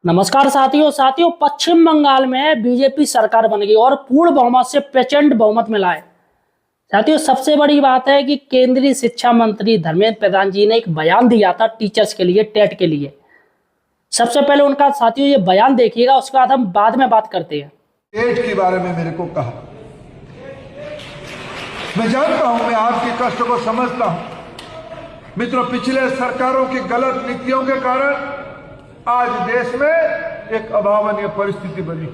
नमस्कार साथियों पश्चिम बंगाल में बीजेपी सरकार बन गई और पूर्ण बहुमत से प्रचंड बहुमत मिला है। साथियों सबसे बड़ी बात है कि केंद्रीय शिक्षा मंत्री धर्मेंद्र प्रधान जी ने एक बयान दिया था टीचर्स के लिए, टेट के लिए। सबसे पहले उनका साथियों ये बयान देखिएगा, उसके बाद हम बाद में बात करते हैं। टेट के बारे में मेरे को कहा, मैं जानता हूं, मैं आपके कष्ट को समझता हूं। मित्रों, पिछले सरकारों की गलत नीतियों के कारण आज देश में एक अभावनीय परिस्थिति बनी।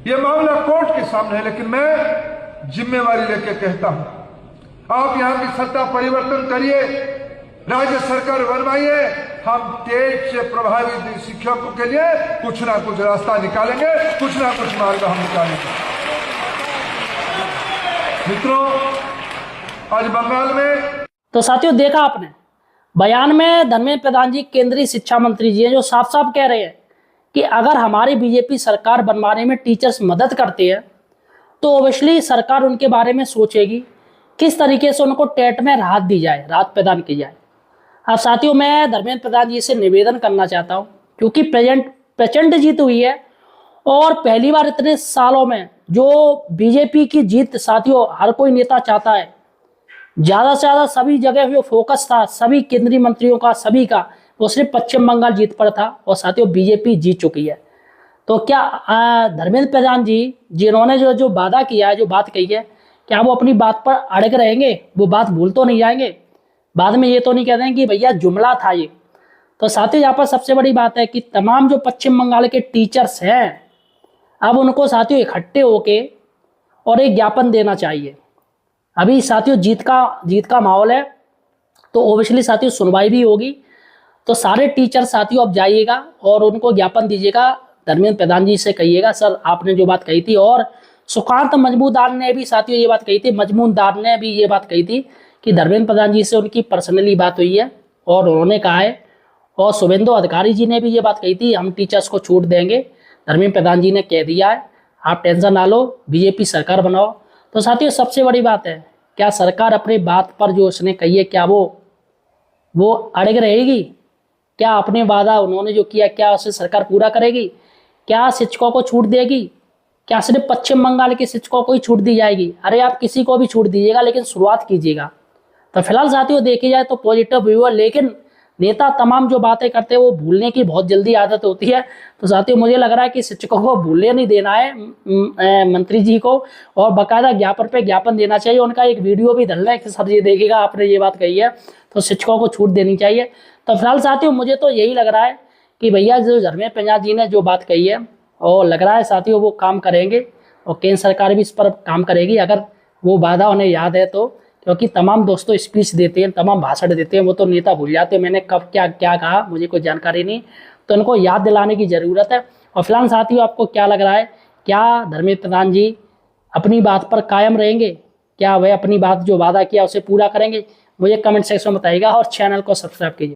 यह मामला कोर्ट के सामने है, लेकिन मैं जिम्मेवारी लेकर कहता हूं, आप यहां की सत्ता परिवर्तन करिए, राज्य सरकार बनवाइए, हम टेट से प्रभावित शिक्षकों के लिए कुछ ना कुछ रास्ता निकालेंगे, कुछ ना कुछ मार्ग हम निकालेंगे। मित्रों, आज बंगाल में तो साथियों देखा आपने बयान में धर्मेंद्र प्रधान जी केंद्रीय शिक्षा मंत्री जी हैं जो साफ साफ कह रहे हैं कि अगर हमारी बीजेपी सरकार बनवाने में टीचर्स मदद करते हैं तो ओबियसली सरकार उनके बारे में सोचेगी किस तरीके से उनको टेट में राहत दी जाए, राहत प्रदान की जाए। अब साथियों मैं धर्मेंद्र प्रधान जी से निवेदन करना चाहता हूं, क्योंकि प्रचंड जीत हुई है और पहली बार इतने सालों में जो बीजेपी की जीत, साथियों हर कोई नेता चाहता है ज्यादा से ज्यादा सभी जगह जो फोकस था सभी केंद्रीय मंत्रियों का, सभी का, वो सिर्फ पश्चिम बंगाल जीत पर था और साथियों बीजेपी जीत चुकी है। तो क्या धर्मेंद्र प्रधान जी जिन्होंने जो वादा किया है, जो बात कही है, क्या वो अपनी बात पर अड़ग रहेंगे? वो बात भूल तो नहीं जाएंगे? बाद में ये तो नहीं कह रहे हैं कि भैया जुमला था ये? तो साथियों यहाँ पर सबसे बड़ी बात है कि तमाम जो पश्चिम बंगाल के टीचर्स हैं, अब उनको साथियों इकट्ठे होके और एक ज्ञापन देना चाहिए। अभी साथियों जीत का माहौल है, तो ओबियसली साथियों सुनवाई भी होगी। तो सारे टीचर साथियों अब जाइएगा और उनको ज्ञापन दीजिएगा, धर्मेंद्र प्रधान जी से कहिएगा सर आपने जो बात कही थी। और सुकांत मजमूदार ने भी साथियों ये बात कही थी, मजमूदार ने भी ये बात कही थी कि धर्मेंद्र प्रधान जी से उनकी पर्सनली बात हुई है और उन्होंने कहा है, और शुभेंदु अधिकारी जी ने भी ये बात कही थी हम टीचर्स को छूट देंगे। धर्मेंद्र प्रधान जी ने कह दिया है आप टेंशन ना लो, बीजेपी सरकार बनाओ। तो साथियों सबसे बड़ी बात है, क्या सरकार अपनी बात पर जो उसने कही है क्या वो अड़ग रहेगी? क्या अपने वादा उन्होंने जो किया क्या उसे सरकार पूरा करेगी? क्या शिक्षकों को छूट देगी? क्या सिर्फ पश्चिम बंगाल के शिक्षकों को ही छूट दी जाएगी? अरे आप किसी को भी छूट दीजिएगा, लेकिन शुरुआत कीजिएगा। तो फिलहाल साथियों देखी जाए तो पॉजिटिव व्यू है, लेकिन नेता तमाम जो बातें करते हैं वो भूलने की बहुत जल्दी आदत होती है। तो साथियों मुझे लग रहा है कि शिक्षकों को भूलने नहीं देना है मंत्री जी को, और बाकायदा ज्ञापन पे ज्ञापन देना चाहिए। उनका एक वीडियो भी धरना है कि सर ये देखिएगा आपने ये बात कही है, तो शिक्षकों को छूट देनी चाहिए। तो फिलहाल साथियों मुझे तो यही लग रहा है कि भैया जो धर्मेंद्र प्रधान जी ने जो बात कही है, और लग रहा है साथियों वो काम करेंगे और केंद्र सरकार भी इस पर काम करेगी, अगर वो वादा उन्हें याद है तो। क्योंकि तमाम दोस्तों स्पीच देते हैं, तमाम भाषण देते हैं, वो तो नेता भूल जाते हैं मैंने कब क्या क्या कहा, मुझे कोई जानकारी नहीं। तो उनको याद दिलाने की ज़रूरत है। और फिलहाल साथियों आपको क्या लग रहा है, क्या धर्मेंद्र प्रधान जी अपनी बात पर कायम रहेंगे? क्या वह अपनी बात जो वादा किया उसे पूरा करेंगे? मुझे कमेंट सेक्शन में बताइएगा और चैनल को सब्सक्राइब कीजिए।